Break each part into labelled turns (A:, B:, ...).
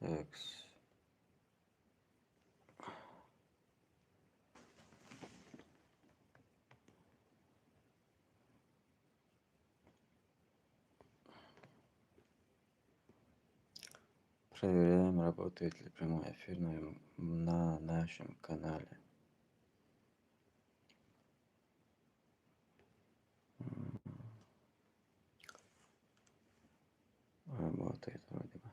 A: X. Проверяем, работает ли прямой эфир на нашем канале. Работает вроде бы.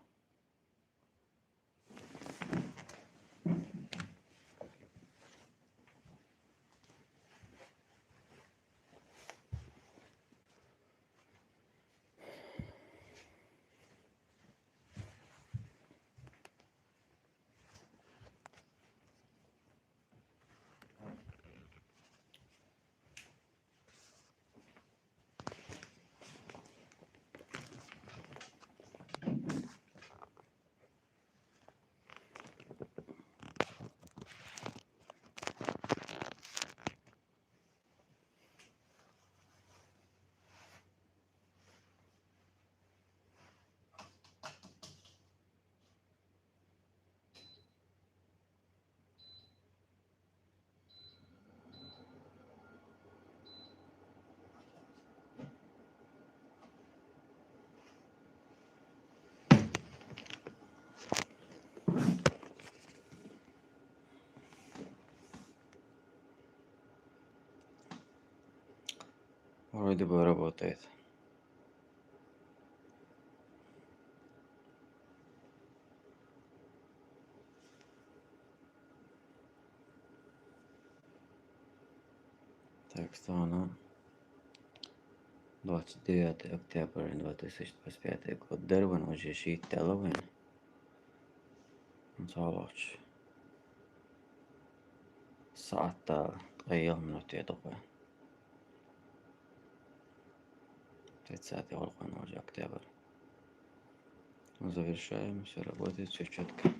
A: Вроде бы работает. Так что оно 29 октября 2025 год. Дервен уже шит Делавен. Sağlıç. Saatte ayyamnut yedoqe. 30 октября. Завершаем, все работает, все четко.